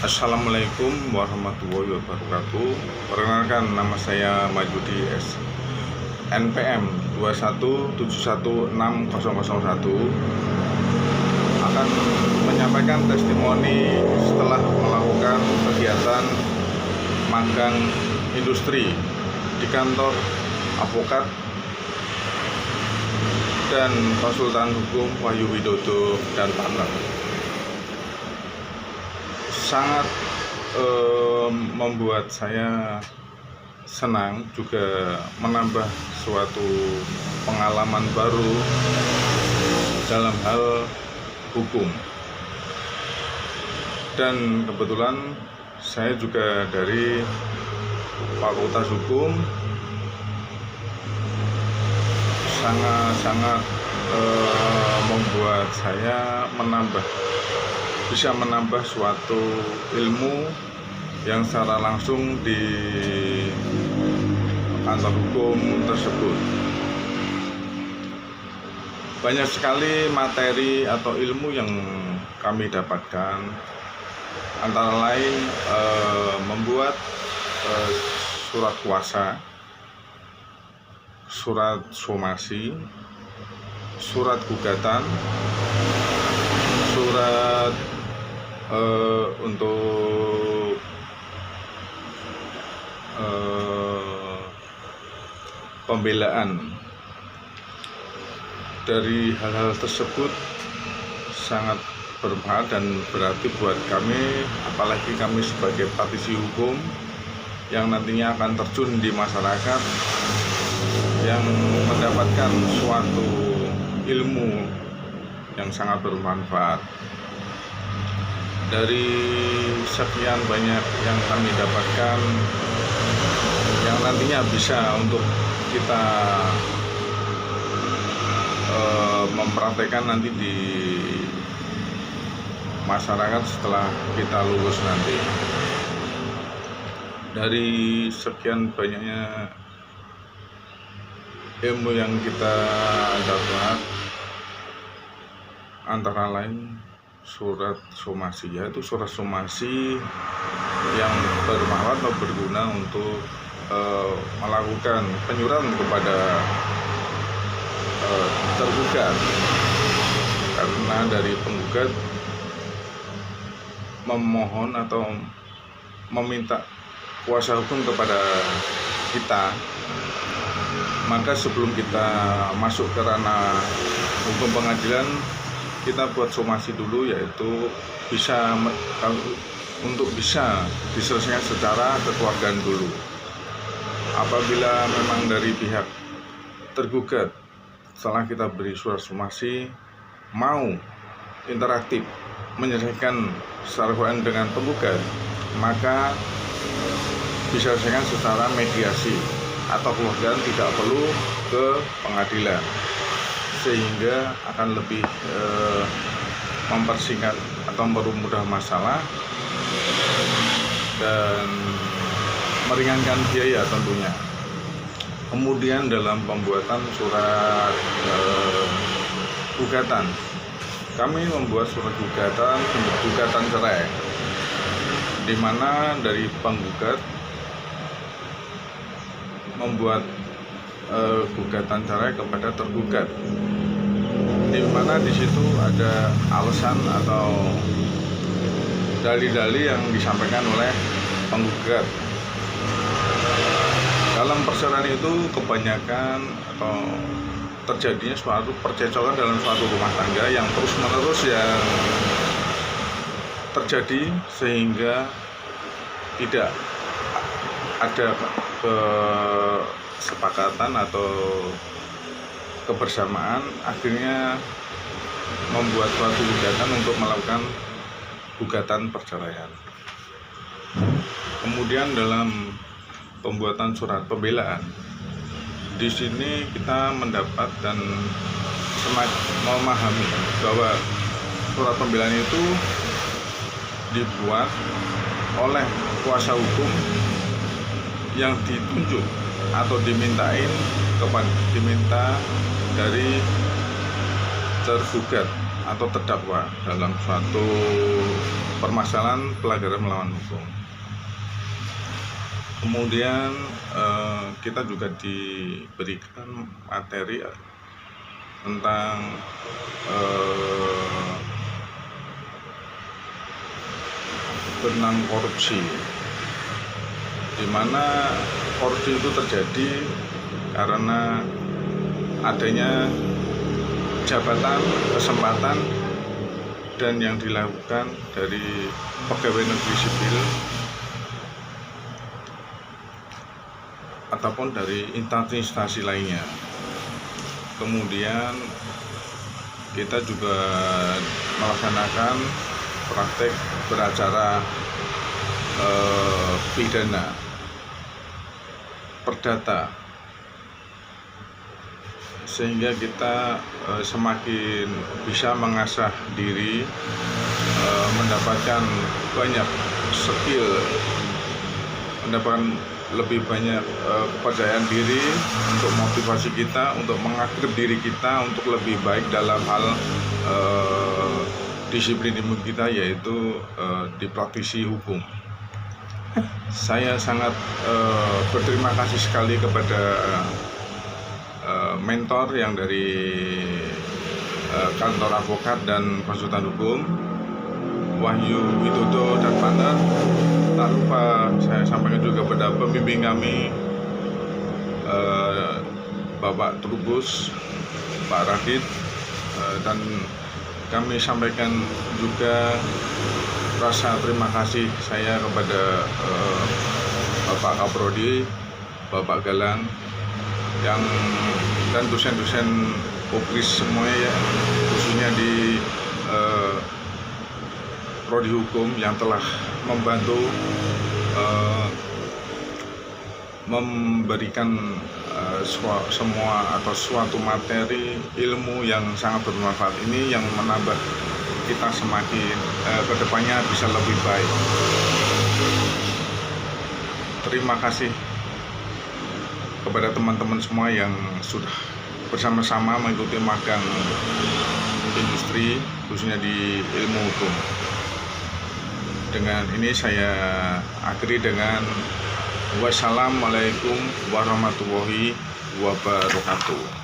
Assalamualaikum warahmatullahi wabarakatuh. Perkenalkan, nama saya Majudi S. NPM 2171601 akan menyampaikan testimoni setelah melakukan kegiatan magang industri di kantor advokat dan konsultan hukum Wahyu Widodo dan partner. Sangat membuat saya senang, juga menambah suatu pengalaman baru dalam hal hukum. Dan kebetulan saya juga dari Fakultas Hukum, sangat membuat saya bisa menambah suatu ilmu yang secara langsung di kantor hukum tersebut. Banyak sekali materi atau ilmu yang kami dapatkan, antara lain membuat surat kuasa, surat somasi, surat gugatan, surat untuk pembelaan. Dari hal-hal tersebut sangat bermanfaat dan berarti buat kami, apalagi kami sebagai praktisi hukum yang nantinya akan terjun di masyarakat, yang mendapatkan suatu ilmu yang sangat bermanfaat. Dari sekian banyak yang kami dapatkan, yang nantinya bisa untuk kita mempraktekkan nanti di masyarakat setelah kita lulus nanti. Dari sekian banyaknya ilmu yang kita dapat, antara lain surat somasi, yaitu surat somasi yang bermanfaat atau berguna untuk melakukan penyurat kepada tergugat, karena dari penggugat memohon atau meminta kuasa hukum kepada kita, maka sebelum kita masuk ke ranah hukum pengadilan, kita buat somasi dulu, yaitu untuk bisa diselesaikan secara kekeluargaan dulu. Apabila memang dari pihak tergugat, setelah kita beri surat somasi, mau interaktif menyelesaikan secara kekeluargaan dengan penggugat, maka bisa diselesaikan secara mediasi atau kekeluargaan, tidak perlu ke pengadilan, sehingga akan lebih mempersingkat atau mempermudah masalah dan meringankan biaya tentunya. Kemudian dalam pembuatan surat gugatan, kami membuat surat gugatan untuk gugatan cerai, di mana dari penggugat membuat gugatan cerai kepada tergugat, di mana di situ ada alasan atau dalil-dalil yang disampaikan oleh penggugat. Dalam perceraian itu kebanyakan atau terjadinya suatu percecokan dalam suatu rumah tangga yang terus-menerus yang terjadi, sehingga tidak ada kesepakatan atau kebersamaan, akhirnya membuat suatu gugatan untuk melakukan gugatan perceraian. Kemudian dalam pembuatan surat pembelaan, di sini kita mendapat dan semakin memahami bahwa surat pembelaan itu dibuat oleh kuasa hukum yang ditunjuk atau diminta dari tergugat atau terdakwa dalam suatu permasalahan pelanggaran melawan hukum. Kemudian kita juga diberikan materi tentang korupsi, di mana korupsi itu terjadi karena adanya jabatan, kesempatan, dan yang dilakukan dari pegawai negeri sipil ataupun dari instansi lainnya. Kemudian kita juga melaksanakan praktek beracara pidana perdata, sehingga kita semakin bisa mengasah diri, mendapatkan banyak skill, mendapatkan lebih banyak kepercayaan diri untuk motivasi kita, untuk mengaktif diri kita untuk lebih baik dalam hal disiplin ilmu kita, yaitu di praktisi hukum. Saya sangat berterima kasih sekali kepada mentor yang dari kantor advokat dan konsultan hukum, Wahyu Widodo dan partner. Tak lupa saya sampaikan juga pada pembimbing kami, Bapak Trubus, Pak Radit, dan kami sampaikan juga rasa terima kasih saya kepada Bapak Kaprodi, Bapak Galang, dan dosen-dosen UPRIS semuanya ya, khususnya di Prodi Hukum yang telah membantu memberikan semua atau suatu materi ilmu yang sangat bermanfaat ini, yang menambah kita semakin kedepannya bisa lebih baik. Terima kasih kepada teman-teman semua yang sudah bersama-sama mengikuti magang industri khususnya di ilmu hukum. Dengan ini saya akhiri dengan wassalamualaikum warahmatullahi wabarakatuh.